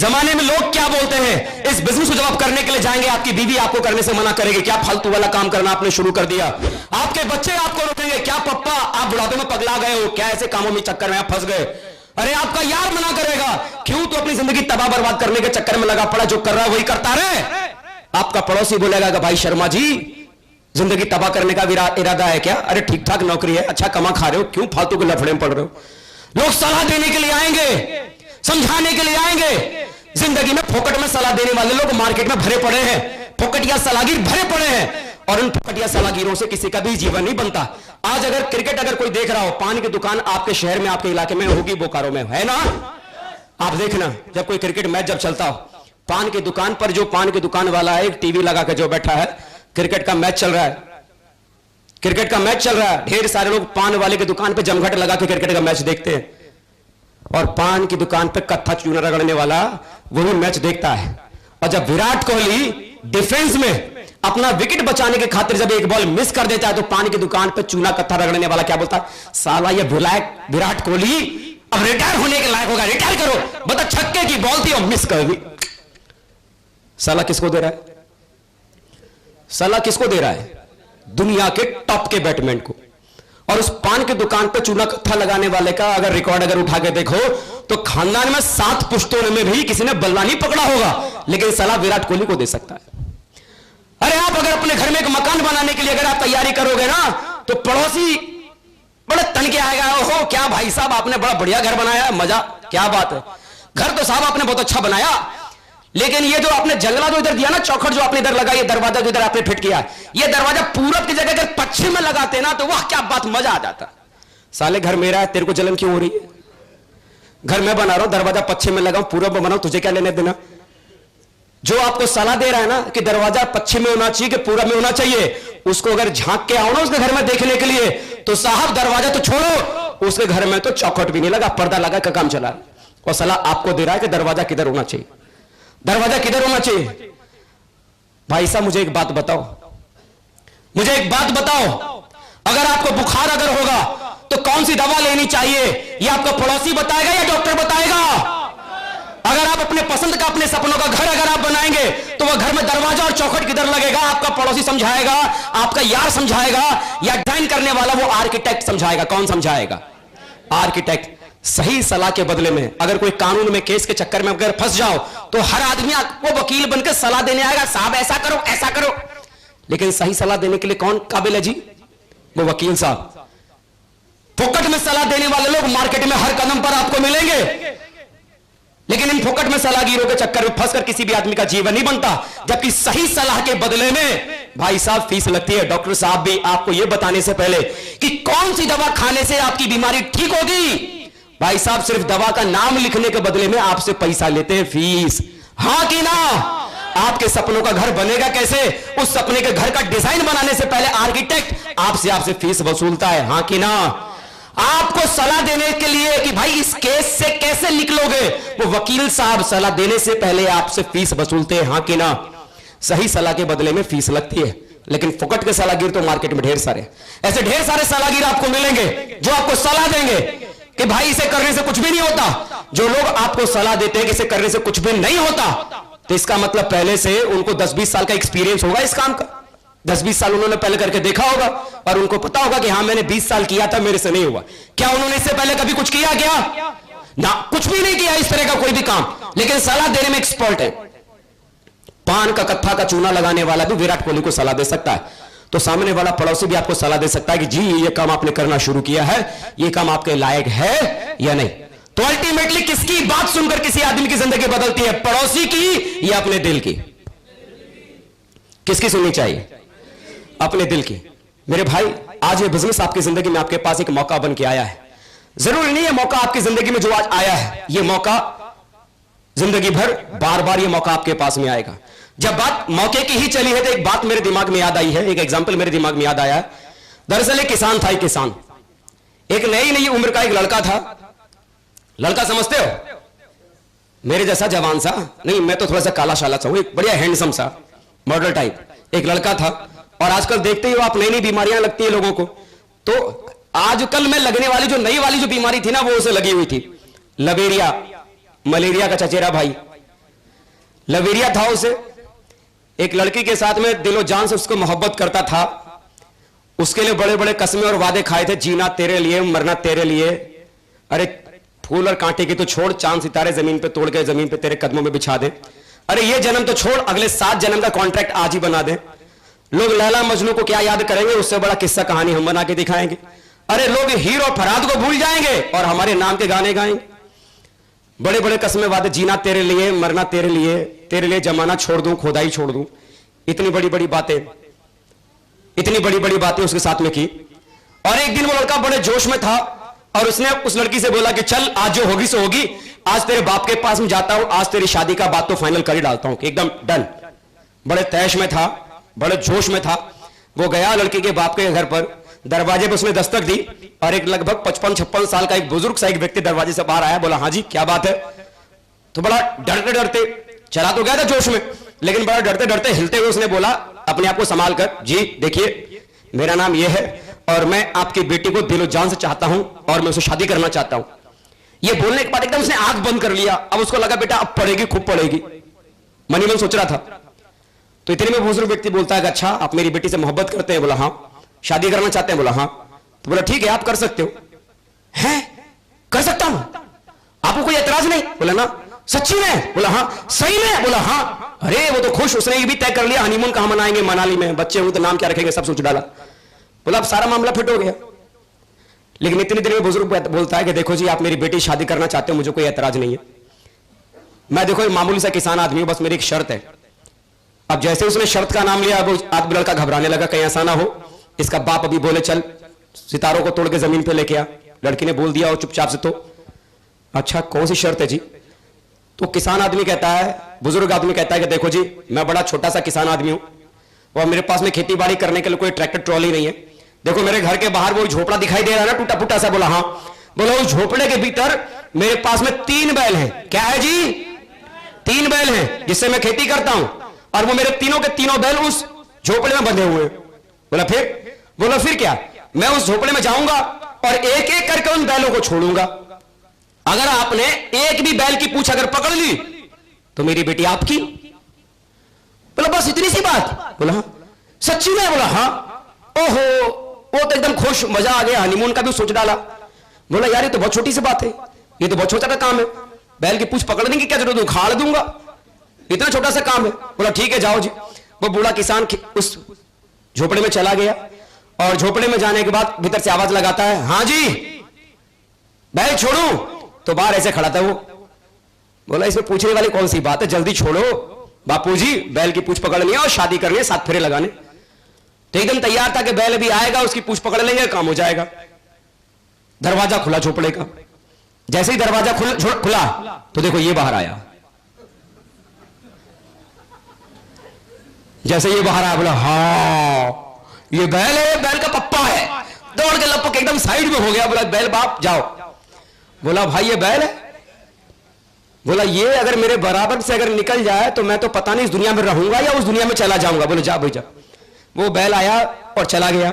जमाने में लोग क्या बोलते हैं, इस बिजनेस को जब आप करने के लिए जाएंगे आपकी बीवी आपको करने से मना करेगी, क्या फालतू वाला काम करना आपने शुरू कर दिया। आपके बच्चे आपको रोकेंगे, क्या पप्पा आप बुढ़ापे में पगला गए हो, क्या ऐसे कामों में चक्कर में आप फंस गए। अरे आपका यार मना करेगा, क्यों तू अपनी जिंदगी तबाह बर्बाद करने के चक्कर में लगा पड़ा, जो कर रहा है वही करता रहे। आपका पड़ोसी बोलेगा कि भाई शर्मा जी जिंदगी तबाह करने का इरादा है क्या, अरे ठीक ठाक नौकरी है, अच्छा कमा खा रहे हो, क्यों फालतू के लफड़े में पड़ रहे हो। लोग सलाह देने के लिए आएंगे, समझाने के लिए आएंगे। जिंदगी में फोकट में सलाह देने वाले लोग मार्केट में भरे पड़े हैं, फोकटिया सलाहगीर भरे पड़े हैं, और उन फोकटिया सलाहगीरों से किसी का भी जीवन नहीं बनता। आज अगर क्रिकेट अगर कोई देख रहा हो, पान की दुकान आपके शहर में आपके इलाके में होगी, बोकारो में है ना, आप देखना जब कोई क्रिकेट मैच जब चलता हो, पान की दुकान पर जो पान की दुकान वाला है, एक टीवी लगा के जो बैठा है, क्रिकेट का मैच चल रहा है, क्रिकेट का मैच चल रहा है, ढेर सारे लोग पान वाले की दुकान पे जमघट लगा के क्रिकेट का मैच देखते हैं, और पान की दुकान पे कत्था चूना रगड़ने वाला वही मैच देखता है। और जब विराट कोहली डिफेंस में अपना विकेट बचाने के खातिर जब एक बॉल मिस कर देता है, तो पान की दुकान पे चूना कत्था रगड़ने वाला क्या बोलता है, साला ये विराट कोहली अब रिटायर होने के लायक होगा, रिटायर करो, बता छक्के की बॉल थी और मिस कर दी। साला किसको दे रहा है, साला किसको दे रहा है, दुनिया के टॉप के बैट्समैन को। और उस पान की दुकान पे चूना कत्था लगाने वाले का अगर रिकॉर्ड अगर उठा के देखो तो खानदान में 7 पुश्तों में भी किसी ने बल्ला नहीं पकड़ा होगा, लेकिन सलाह विराट कोहली को दे सकता है। अरे आप अगर अपने घर में एक मकान बनाने के लिए अगर आप तैयारी करोगे ना, तो पड़ोसी बड़े तन के आएगा, ओहो क्या भाई साहब आपने बड़ा बढ़िया घर बनाया है, मजा, क्या बात है, घर तो साहब आपने बहुत अच्छा बनाया, लेकिन ये जो आपने जंगला जो इधर दिया ना, चौखट जो आपने इधर लगाई, ये दरवाजा जो इधर आपने फिट किया, ये दरवाजा पूरब की जगह अगर पश्चिम में लगाते ना, तो वाह क्या बात, मजा आ जाता। साले घर मेरा है, तेरे को जलन क्यों हो रही है, घर मैं बना रहा हूं, दरवाजा पश्चिम में लगाऊं, पूरब में बनाऊं, तुझे क्या लेने देना। जो आपको सलाह दे रहा है ना कि दरवाजा पश्चिम में होना चाहिए कि पूरब में होना चाहिए, उसको अगर झांक के आओ ना उसके घर में देखने के लिए, तो साहब दरवाजा तो छोड़ो, उसके घर में तो चौखट भी नहीं लगा, पर्दा लगा का काम चला, और सलाह आपको दे रहा है कि दरवाजा किधर होना चाहिए, दरवाजा किधर होना चाहिए। भाई साहब मुझे एक बात बताओ, मुझे एक बात बताओ, अगर आपको बुखार अगर होगा तो कौन सी दवा लेनी चाहिए, ये आपका पड़ोसी बताएगा या डॉक्टर बताएगा। अगर आप अपने पसंद का अपने सपनों का घर अगर आप बनाएंगे तो वह घर में दरवाजा और चौखट किधर लगेगा, आपका पड़ोसी समझाएगा, आपका यार समझाएगा, या डिजाइन करने वाला वो आर्किटेक्ट समझाएगा। कौन समझाएगा, आर्किटेक्ट। सही सलाह के बदले में अगर कोई कानून में केस के चक्कर में अगर फंस जाओ तो हर आदमी आपको वकील बनकर सलाह देने आएगा, साहब ऐसा करो ऐसा करो, लेकिन सही सलाह देने के लिए कौन काबिल है जी, वो वकील साहब। फोकट में सलाह देने वाले लोग मार्केट में हर कदम पर आपको मिलेंगे, लेकिन इन फोकट में सलाहगीरों के चक्कर में फंसकर किसी भी आदमी का जीवन नहीं बनता, जबकि सही सलाह के बदले में भाई साहब फीस लगती है। डॉक्टर साहब भी आपको यह बताने से पहले कि कौन सी दवा खाने से आपकी बीमारी ठीक होगी, भाई साहब सिर्फ दवा का नाम लिखने के बदले में आपसे पैसा लेते हैं, फीस। हाँ कि ना, आपके सपनों का घर बनेगा कैसे, उस सपने के घर का डिजाइन बनाने से पहले आर्किटेक्ट आपसे फीस वसूलता है। हाँ कि ना, आपको सलाह देने के लिए कि भाई इस केस से कैसे निकलोगे, वो वकील साहब सलाह देने से पहले आपसे फीस वसूलते हैं। हाँ कि ना, सही सलाह के बदले में फीस लगती है, लेकिन फोकट के सलाहगीर तो मार्केट में ढेर सारे, ऐसे ढेर सारे सलाहगीर आपको मिलेंगे जो आपको सलाह देंगे कि भाई इसे करने से कुछ भी नहीं होता। जो लोग आपको सलाह देते हैं कि इसे करने से कुछ भी नहीं होता, तो इसका मतलब पहले से उनको 10-20 साल का एक्सपीरियंस होगा इस काम का, 10-20 साल उन्होंने पहले करके देखा होगा, और उनको पता होगा कि हाँ मैंने 20 साल किया था, मेरे से नहीं हुआ। क्या उन्होंने इससे पहले कभी कुछ किया क्या, ना, कुछ भी नहीं किया इस तरह का कोई भी काम, लेकिन सलाह देने में एक्सपर्ट है। पान का कत्था का चूना लगाने वाला भी विराट कोहली को सलाह दे सकता है, तो सामने वाला पड़ोसी भी आपको सलाह दे सकता है कि जी ये काम आपने करना शुरू किया है, ये काम आपके लायक है या नहीं। तो अल्टीमेटली किसकी बात सुनकर किसी आदमी की जिंदगी बदलती है, पड़ोसी की या अपने दिल की, किसकी सुननी चाहिए, अपने दिल की। मेरे भाई आज ये बिजनेस आपकी जिंदगी में आपके पास एक मौका बन के आया है, जरूरी नहीं है मौका आपकी जिंदगी में जो आज आया है ये मौका जिंदगी भर बार बार ये मौका आपके पास में आएगा। जब बात मौके की ही चली है तो एक बात मेरे दिमाग में याद आई है, एक एग्जाम्पल मेरे दिमाग में याद आया है। दरअसल एक किसान था, एक किसान, एक नई उम्र का एक लड़का था। लड़का समझते हो, मेरे जैसा जवान सा नहीं, मैं तो थोड़ा सा काला शाला सा हूं, एक बढ़िया हैंडसम सा मॉडल टाइप एक लड़का था। और आजकल देखते ही हो आप, नई नई बीमारियां लगती है लोगों को, तो आजकल में लगने वाली जो नई वाली जो बीमारी थी ना, वो उसे लगी हुई थी, लबेरिया, मलेरिया का चचेरा भाई, लवेरिया था उसे, एक लड़की के साथ में दिलो जान से उसको मोहब्बत करता था। उसके लिए बड़े बड़े कस्में और वादे खाए थे, जीना तेरे लिए, मरना तेरे लिए। अरे फूल और कांटे की तो छोड़, चांद सितारे जमीन पे तोड़ के जमीन पे तेरे कदमों में बिछा दे। अरे ये जन्म तो छोड़, अगले 7 जन्म का कॉन्ट्रैक्ट आज ही बना दे। लोग लैला मजनू को क्या याद करेंगे, उससे बड़ा किस्सा कहानी हम बना के दिखाएंगे। अरे लोग हीर और फराद को भूल जाएंगे और हमारे नाम के गाने गाएंगे। बड़े बड़े कस्में वादे, जीना तेरे लिए, मरना तेरे लिए जमाना छोड़ दूं, खुदाई छोड़ दूं। इतनी बड़ी बड़ी बातें उसके साथ में की। और एक दिन वो लड़का बड़े जोश में था और उसने उस लड़की से बोला कि चल आज जो होगी सो होगी, आज तेरे बाप के पास में जाता हूं, आज तेरी शादी का बात तो फाइनल कर ही डालता हूं। एकदम डन। बड़े तैश में था, बड़े जोश में था। वो गया लड़की के बाप के घर पर, दरवाजे पर उसने दस्तक दी और एक लगभग 55-56 साल का एक बुजुर्ग सा एक व्यक्ति दरवाजे से बाहर आया। बोला हाँ जी क्या बात है। तो बड़ा डरते डरते, चला तो गया था जोश में, लेकिन बड़ा डरते डरते हिलते हुए उसने बोला अपने आप को संभाल कर, जी देखिए मेरा नाम यह है और मैं आपकी बेटी को दिलो जान से चाहता हूं और मैं उसे शादी करना चाहता हूं। यह बोलने के बाद एकदम उसने आंख बंद कर लिया। अब उसको लगा बेटा अब पढ़ेगी, खूब पढ़ेगी, मनी मन सोच रहा था। तो इतने में बुजुर्ग व्यक्ति बोलता है कि अच्छा आप मेरी बेटी से मोहब्बत करते हैं। बोला हाँ। शादी करना चाहते हैं। बोला हाँ। तो बोला ठीक है आप कर सकते हो। हैं कर सकता हूं, आपको कोई एतराज नहीं? बोला ना। सच्ची में? बोला हाँ। सही में? बोला हाँ। अरे वो तो खुश, उसने ये भी तय कर लिया हनीमून कहां मनाएंगे, मनाली में, बच्चे होंगे तो नाम क्या रखेंगे, सब सोच डाला। बोला अब सारा मामला फिट हो गया। लेकिन इतनी देर में बुजुर्ग बोलता है कि देखो जी आप मेरी बेटी शादी करना चाहते हो, मुझे कोई एतराज नहीं है। मैं देखो एक मामूली सा किसान आदमी हूं, बस मेरी एक शर्त है। अब जैसे उसने शर्त का नाम लिया, अब आदमी लड़का घबराने लगा कहीं ऐसा ना हो इसका बाप अभी बोले चल सितारों को तोड़ के जमीन पे लेके आ। लड़की ने बोल दिया और चुपचाप से तो अच्छा कौन सी शर्त है जी? तो किसान आदमी कहता है, बुजुर्ग आदमी कहता है कि देखो जी मैं बड़ा छोटा सा किसान आदमी हूं और मेरे पास में खेती बाड़ी करने के लिए कोई ट्रैक्टर ट्रॉली नहीं है। देखो मेरे घर के बाहर वो झोपड़ा दिखाई दे रहा है ना, टूटा फूटा सा। बोला हाँ। बोला उस झोपड़े के भीतर मेरे पास में 3 बैल हैं। क्या है जी? 3 बैल हैं जिससे मैं खेती करता हूं और वो मेरे तीनों के तीनों बैल उस झोपड़े में बंधे हुए हैं। बोला फिर? बोला फिर क्या, मैं उस झोपड़े में जाऊंगा और एक एक करके उन बैलों को छोड़ूंगा। अगर आपने एक भी बैल की पूंछ अगर पकड़ ली तो मेरी बेटी आपकी। बोला बस इतनी सी बात? बोला हाँ। सच्ची में? बोला हाँ। ओहो वो तो एकदम खुश, मजा आ गया, हनीमून का भी सोच डाला। बोला यार ये तो बहुत छोटी सी बात है, ये तो बहुत छोटा सा काम है, बैल की पूंछ पकड़ने की क्या जरूरत है, उखाड़ दूंगा, इतना छोटा सा काम है। बोला ठीक है जाओ जी। वो बूढ़ा किसान उस झोपड़े में चला गया और झोपड़े में जाने के बाद भीतर से आवाज लगाता है हाँ जी बैल छोड़ू? तो बाहर ऐसे खड़ा था वो। बोला इसमें पूछने वाली कौन सी बात है, जल्दी छोड़ो बापूजी, बैल की पूंछ पकड़नी है और शादी करनी है, 7 फेरे लगाने। तो एकदम तैयार था कि बैल भी आएगा, उसकी पूंछ पकड़ लेंगे, काम हो जाएगा। दरवाजा खुला झोपड़े का। जैसे ही दरवाजा खुला तो देखो ये बाहर आया। जैसे ये बाहर आया बोला हाँ ये बैल है, बैल का पप्पा है। दौड़ के लपक एकदम साइड में हो गया। बोला बैल बाप जाओ। बोला भाई ये बैल है? बोला ये अगर मेरे बराबर से अगर निकल जाए तो मैं तो पता नहीं इस दुनिया में रहूंगा या उस दुनिया में चला जाऊंगा। बोले जा भाई जा। वो बैल आया और चला गया।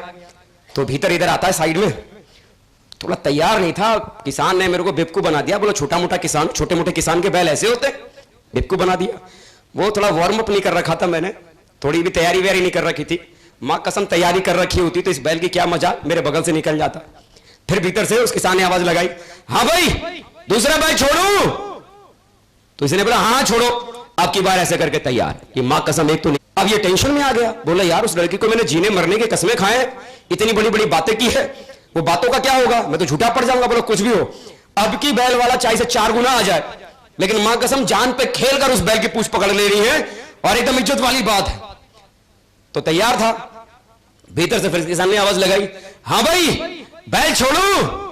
तो भीतर इधर आता है साइड में, थोड़ा तैयार नहीं था, किसान ने मेरे को बेवकूफ बना दिया। बोला छोटा मोटा किसान, छोटे मोटे किसान के बैल ऐसे होते, बेवकूफ बना दिया। वो थोड़ा वार्म अप नहीं कर रखा था मैंने, थोड़ी भी तैयारी व्यारी नहीं कर रखी थी। मां कसम तैयारी कर रखी होती तो इस बैल की क्या मजा मेरे बगल से निकल जाता। फिर भीतर से उस किसान ने आवाज लगाई हाँ भाई दूसरा बैल छोड़ू? तो इसने बोला हाँ छोड़ो। अब की बार ऐसे करके तैयार, ये मां कसम एक तो नहीं। अब ये टेंशन में आ गया। बोला यार उस लड़की को मैंने जीने मरने के कस्में खाए, इतनी बड़ी बड़ी बातें की है, वो बातों का क्या होगा, मैं तो झूठा पड़ जाऊंगा। बोला कुछ भी हो, अब की बैल वाला चाहे से 4 गुना आ जाए, लेकिन मां कसम जान पे खेल कर उस बैल की पूंछ पकड़ ले रही है और एकदम इज्जत वाली बात है। तो तैयार था। भीतर से फिर किसान ने आवाज लगाई हाँ भाई बैल छोड़ू?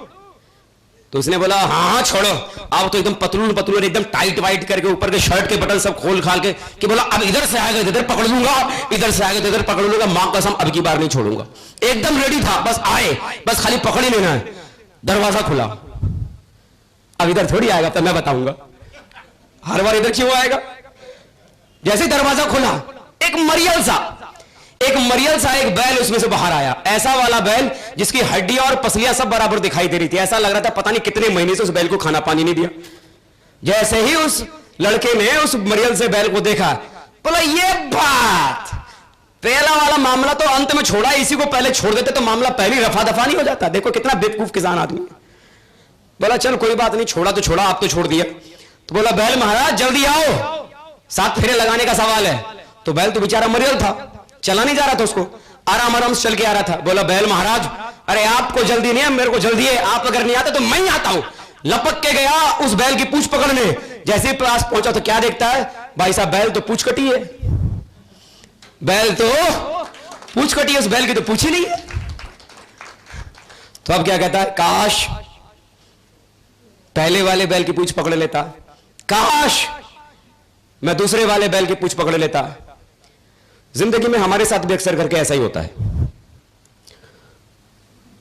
तो उसने बोला हाँ हाँ छोड़ो। अब तो एकदम पतलून पतलून एकदम टाइट वाइट करके ऊपर के शर्ट के बटन सब खोल खाल के कि बोला अब इधर से आएगा इधर पकड़ लूंगा, इधर से आएगा इधर पकड़ लूंगा, मां कसम अब की बार नहीं छोड़ूंगा। एकदम रेडी था, बस आए, बस खाली पकड़ ही लेना है। दरवाजा खुला। अब इधर थोड़ी आएगा, तो मैं बताऊंगा हर बार इधर क्यों आएगा। जैसे दरवाजा खुला एक मरियल सा एक बैल उसमें से बाहर आया। ऐसा वाला बैल जिसकी हड्डियां और पसलियां सब बराबर दिखाई दे रही थी। ऐसा लग रहा था पता नहीं कितने महीने से उस बैल को खाना पानी नहीं दिया। जैसे ही उस लड़के ने उस मरियल से बैल को देखा, बोला ये बात, पहला वाला मामला तो अंत में छोड़ा, इसी को पहले छोड़ देते तो मामला पहले रफा दफा नहीं हो जाता। देखो कितना बेवकूफ किसान आदमी। बोला चल कोई बात नहीं, छोड़ा तो छोड़ा, आप तो छोड़ दिया। तो बोला बैल महाराज जल्दी आओ, 7 फेरे लगाने का सवाल है। तो बैल तो बेचारा मरियल था, चला नहीं जा रहा था, उसको आराम आराम से चल के आ रहा था। बोला बैल महाराज अरे आपको जल्दी नहीं है, मेरे को जल्दी है, आप अगर नहीं आते तो मैं ही आता हूं। लपक के गया उस बैल की पूंछ पकड़ने, जैसे ही पास पहुंचा तो क्या देखता है, भाई साहब बैल तो पूंछ कटी है, बैल तो पूंछ कटी है, उस बैल की तो पूंछ ही नहीं है। तो अब क्या कहता है, काश पहले वाले बैल की पूंछ पकड़ लेता, काश मैं दूसरे वाले बैल की पूंछ पकड़ लेता। जिंदगी में हमारे साथ भी अक्सर करके ऐसा ही होता है।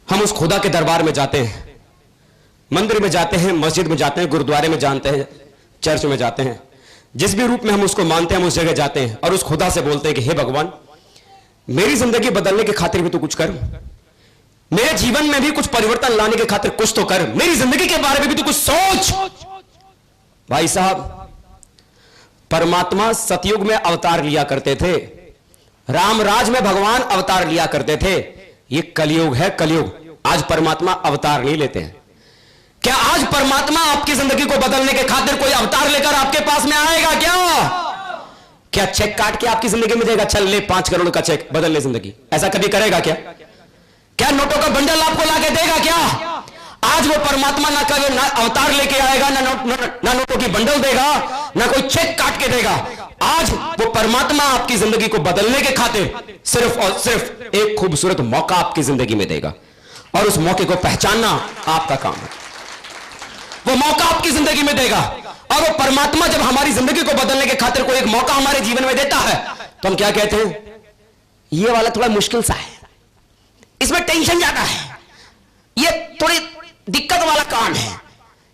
हम उस खुदा के दरबार में जाते हैं, मंदिर में जाते हैं, मस्जिद में जाते हैं, गुरुद्वारे में जानते हैं, चर्च में जाते हैं, जिस भी रूप में हम उसको मानते हैं हम उस जगह जाते हैं और उस खुदा से बोलते हैं कि हे भगवान मेरी जिंदगी बदलने के खातिर भी तो कुछ कर, मेरे जीवन में भी कुछ परिवर्तन लाने के खातिर कुछ तो कर, मेरी जिंदगी के बारे में भी तो कुछ सोच। भाई साहब परमात्मा सतयुग में अवतार लिया करते थे, रामराज में भगवान अवतार लिया करते थे। ये कलयुग है, कलयुग। आज परमात्मा अवतार नहीं लेते हैं। क्या आज परमात्मा आपकी जिंदगी को बदलने के खातिर कोई अवतार लेकर आपके पास में आएगा क्या? क्या चेक काट के आपकी जिंदगी में देगा, चल ले 5 करोड़ का चेक बदल ले जिंदगी, ऐसा कभी करेगा क्या? क्या नोटों का बंडल आपको लाके देगा क्या? आज वो परमात्मा ना कभी ना अवतार लेके आएगा, ना नोटों की बंडल देगा, ना कोई चेक काट के देगा। आज वो परमात्मा आपकी जिंदगी को बदलने के खातिर सिर्फ और सिर्फ एक खूबसूरत मौका आपकी जिंदगी में देगा और उस मौके को पहचानना आपका काम है। वो मौका आपकी जिंदगी में देगा और वो परमात्मा जब हमारी जिंदगी को बदलने के खातिर कोई एक मौका हमारे जीवन में देता है तो हम क्या कहते हैं, ये वाला थोड़ा मुश्किल सा है, इसमें टेंशन ज्यादा है, ये थोड़ी दिक्कत वाला काम है,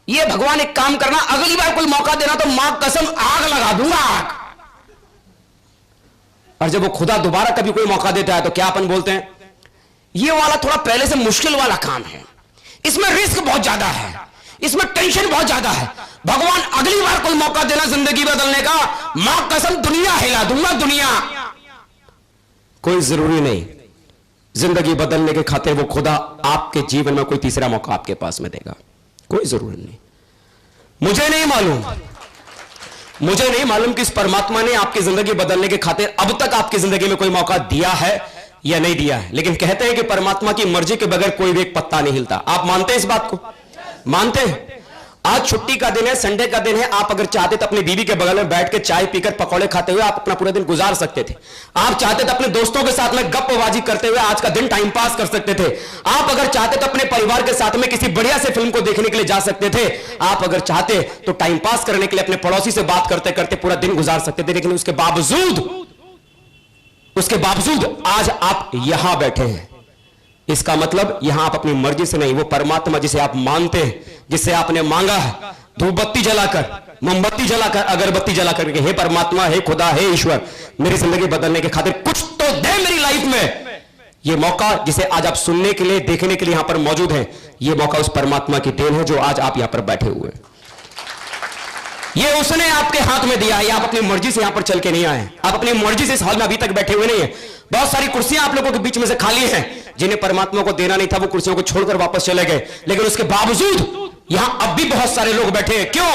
ये भगवान एक काम करना, अगली बार कोई मौका देना तो मां कसम आग लगा दूंगा, आग। और जब वो खुदा दोबारा कभी कोई मौका देता है तो क्या अपन बोलते हैं, ये वाला थोड़ा पहले से मुश्किल वाला काम है, इसमें रिस्क बहुत ज्यादा है, इसमें टेंशन बहुत ज्यादा है, भगवान अगली बार कोई मौका देना जिंदगी बदलने का, मां कसम दुनिया हिला दूंगा, दुनिया। कोई जरूरी नहीं जिंदगी बदलने के खातिर वो खुदा आपके जीवन में कोई तीसरा मौका आपके पास में देगा, कोई जरूरी नहीं। मुझे नहीं मालूम कि इस परमात्मा ने आपकी जिंदगी बदलने के खातिर अब तक आपकी जिंदगी में कोई मौका दिया है या नहीं दिया है, लेकिन कहते हैं कि परमात्मा की मर्जी के बगैर कोई भी एक पत्ता नहीं हिलता। आप मानते हैं इस बात को? मानते हैं? आज छुट्टी का दिन है, संडे का दिन है, आप अगर चाहते तो अपनी बीवी के बगल में बैठ के चाय पीकर पकौड़े खाते हुए आप अपना पूरा दिन गुजार सकते थे। आप चाहते तो अपने दोस्तों के साथ में गप्पबाजी करते हुए आज का दिन टाइम पास कर सकते थे। आप अगर चाहते तो अपने परिवार के साथ में किसी बढ़िया से फिल्म को देखने के लिए जा सकते थे। आप अगर चाहते तो टाइम पास करने के लिए अपने पड़ोसी से बात करते करते पूरा दिन गुजार सकते थे, लेकिन उसके बावजूद आज आप यहां बैठे हैं। इसका मतलब यहां आप अपनी मर्जी से नहीं, वो परमात्मा जिसे आप मानते हैं, जिससे आपने मांगा है, धूपबत्ती जलाकर, मोमबत्ती जलाकर, अगरबत्ती जलाकर, हे परमात्मा, हे खुदा, हे ईश्वर, मेरी जिंदगी बदलने के खातिर कुछ तो दे मेरी लाइफ में। ये मौका जिसे आज आप सुनने के लिए, देखने के लिए यहां पर मौजूद हैं, ये मौका उस परमात्मा की देन है जो आज आप यहां पर बैठे हुए हैं। ये उसने आपके हाथ में दिया है, आप अपनी मर्जी से यहां पर चल के नहीं आए, आप अपनी मर्जी से इस हॉल में अभी तक बैठे हुए नहीं है। बहुत सारी कुर्सियां आप लोगों के बीच में से खाली हैं, जिन्हें परमात्मा को देना नहीं था वो कुर्सियों को छोड़कर वापस चले गए, लेकिन उसके बावजूद यहां अब भी बहुत सारे लोग बैठे हैं। क्यों?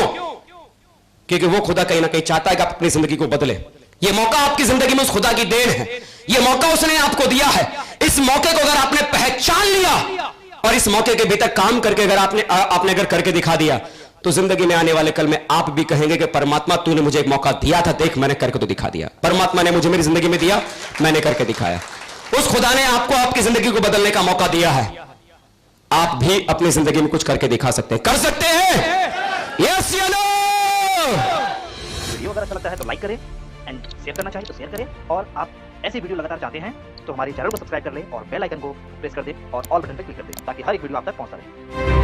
क्योंकि वो खुदा कहीं ना कहीं चाहता है कि आप अपनी जिंदगी को बदले। ये मौका आपकी जिंदगी में उस खुदा की देन है, ये मौका उसने आपको दिया है। इस मौके को अगर आपने पहचान लिया और इस मौके के भीतर काम करके अगर आपने अगर करके दिखा दिया तो जिंदगी में आने वाले कल में आप भी कहेंगे कि परमात्मा तूने मुझे एक मौका दिया था, देख मैंने करके तो दिखा दिया। परमात्मा ने मुझे मेरी जिंदगी में दिया, मैंने करके दिखाया। उस खुदा ने आपको आपकी जिंदगी को बदलने का मौका दिया है, आप भी अपनी जिंदगी में कुछ करके दिखा सकते हैं, कर सकते हैं। यस या नो? वीडियो अगर अच्छा लगता है तो लाइक करें एंड शेयर करना चाहिए तो शेयर करें, और आप ऐसी वीडियो लगातार चाहते हैं तो हमारे चैनल को सब्सक्राइब कर लें और बेल आइकन को प्रेस कर दें और ऑल बटन पर क्लिक कर दें ताकि हर एक वीडियो आप तक पहुंचता रहे।